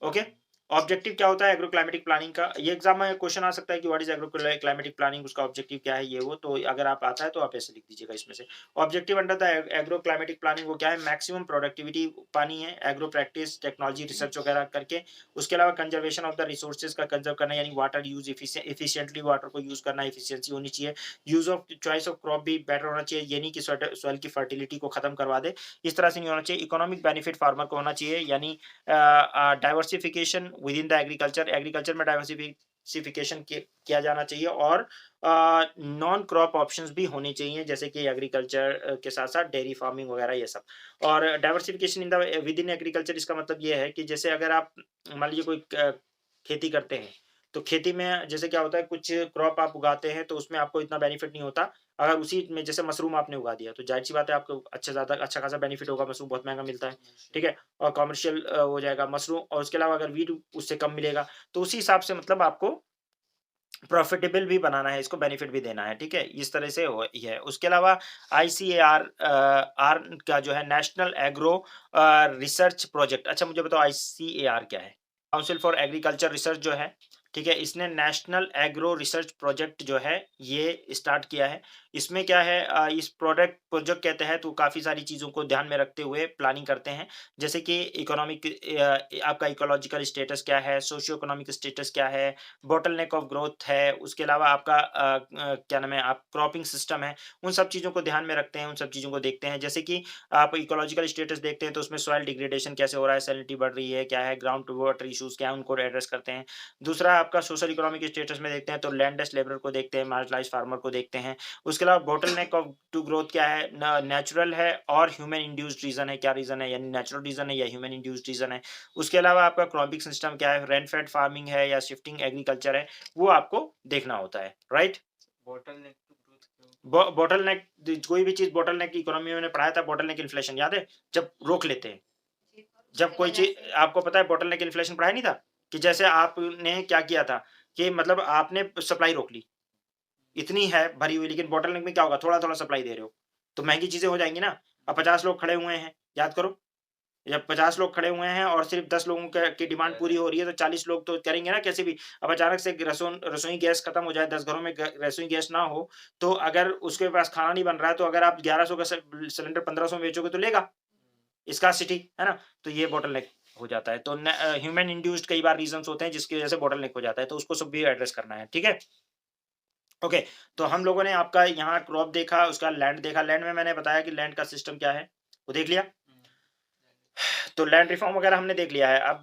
[SPEAKER 1] ओके। ऑब्जेक्टिव क्या होता है एग्रो क्लाइमेटिक प्लानिंग का? ये एग्ज़ाम में क्वेश्चन आ सकता है कि what is agro climatic planning, उसका ऑब्जेक्टिव क्या है ये वो? तो अगर आप आता है तो आप ऐसे लिख दीजिएगा इसमें से। Objective under the agro climatic planning वो क्या है? मैक्सिमम प्रोडक्टिविटी पानी है, एग्रो प्रैक्टिस, टेक्नोलॉजी रिसर्च वगैरह करके, उसके अलावा कंजर्वेशन ऑफ द रिसोर्सेज़ का कंज़र्व करना यानी वाटर यूज़ एफिशिएंटली वाटर को यूज़ करना, एफिशिएंसी होनी चाहिए। Use of choice of crop भी बेटर होना चाहिए, ये नहीं कि सॉइल की फर्टिलिटी को खत्म करवा दे, इस तरह से नहीं होना चाहिए। इकोनॉमिक बेनिफिट फार्मर को होना चाहिए यानी diversification with in the agriculture, agriculture में डाइवर्सिफिकेशन किया जाना चाहिए और नॉन क्रॉप ऑप्शंस भी होने चाहिए जैसे कि एग्रीकल्चर के साथ साथ डेयरी फार्मिंग वगैरह ये सब। और diversification in the with in agriculture इसका मतलब ये है कि जैसे अगर आप मान लीजिए कोई खेती करते हैं तो खेती में जैसे क्या होता है कुछ क्रॉप आप उगाते हैं तो उसमें आपको इतना बेनिफिट नहीं होता। अगर उसी में जैसे मशरूम आपने उगा दिया तो जाहिर सी बात है आपको अच्छा खासा बेनिफिट होगा, मशरूम बहुत महंगा मिलता है, ठीक है? और कमर्शियल हो जाएगा मशरूम और उसके अलावा अगर वीट उससे कम मिलेगा, तो उसी हिसाब से मतलब आपको प्रॉफिटेबल भी बनाना है, इसको बेनिफिट भी देना है, ठीक है? इस तरह से हो ये है। उसके अलावा आईसीएआर आर का जो है नेशनल एग्रो रिसर्च प्रोजेक्ट। अच्छा मुझे बताओ आईसीएआर क्या है? काउंसिल फॉर एग्रीकल्चर रिसर्च जो है, ठीक है? इसने नेशनल एग्रो रिसर्च प्रोजेक्ट जो है, ये स्टार्ट किया है। इसमें क्या है इस प्रोजेक्ट के तहत वो काफ़ी सारी चीज़ों को ध्यान में रखते हुए प्लानिंग करते हैं। जैसे कि इकोनॉमिक आपका इकोलॉजिकल स्टेटस क्या है, सोशियो इकोनॉमिक स्टेटस क्या है, बॉटलनेक ऑफ ग्रोथ है, उसके अलावा आपका क्या नाम है आप क्रॉपिंग सिस्टम है, उन सब चीज़ों को ध्यान में रखते हैं, उन सब चीज़ों को देखते हैं। जैसे कि आप इकोलॉजिकल स्टेटस देखते हैं तो उसमें सॉइल डिग्रेडेशन कैसे हो रहा है, सैलिनिटी बढ़ रही है, क्या है, ग्राउंड टू वाटर इश्यूज़ क्या है, उनको एड्रेस करते हैं। दूसरा आपका सोशल इकोनॉमिक स्टेटस में देखते हैं तो लैंडलेस लेबरर को देखते हैं, मार्जिनलाइज्ड फार्मर को देखते हैं। उसके अलावा बॉटलनेक ऑफ टू ग्रोथ क्या है, न नेचुरल है और ह्यूमन इंड्यूस्ड रीज़न है, क्या रीज़न है यानी नेचुरल रीज़न है या ह्यूमन इंड्यूस्ड रीज़न है। उसके अलावा आपका क्रॉपिंग सिस्टम क्या है, रेन फेड फार्मिंग है या शिफ्टिंग एग्रीकल्चर है, वो आपको देखना होता है, राइट?
[SPEAKER 3] बॉटलनेक टू ग्रोथ क्यों?
[SPEAKER 1] बॉटलनेक कोई भी चीज़ बॉटलनेक इकोनॉमी में मैंने पढ़ाया था बॉटलनेक इन्फ्लेशन याद है? जब रोक लेते हैं। जब कोई चीज़ आपको पता है बॉटलनेक इन्फ्लेशन पढ़ाया नहीं था? कि जैसे आपने क्या किया था कि मतलब आपने सप्लाई रोक ली। इतनी है भरी हुई लेकिन बॉटलनेक में क्या होगा थोड़ा-थोड़ा सप्लाई दे रहे हो, तो महँगी चीज़ें हो जाएँगी ना। अब 50 लोग खड़े हुए हैं, याद करो। जब 50 लोग खड़े हुए हैं और सिर्फ़ 10 लोगों क की डिमांड पूरी हो रही है तो 40 लोग तो करेंगे ना कैसे भी। अब अचानक से रसोई गैस खत्म हो जाए, 10 घरों में ग रसोई गैस ना हो, तो अगर उसके पास खाना नहीं बन रहा है तो अगर आप 1100 का सिलेंडर 1500 में बेचोगे तो लेगा, स्कार्सिटी, है ना? तो ये बॉटलनेक हो जाता है। तो ह्यूमन इंड्यूस्ड कई बार रीज़न्स होते हैं जिसकी वज़ह से बॉटलनेक हो जाता है, तो उसको सब भी एड्रेस करना है, ठीक है? ओके, तो हम लोगों ने आपका यहाँ क्रॉप देखा, उसका लैंड देखा। लैंड में मैंने बताया कि लैंड का सिस्टम क्या है, वो देख लिया? तो लैंड रिफॉर्म वगैरह हमने देख लिया है। अब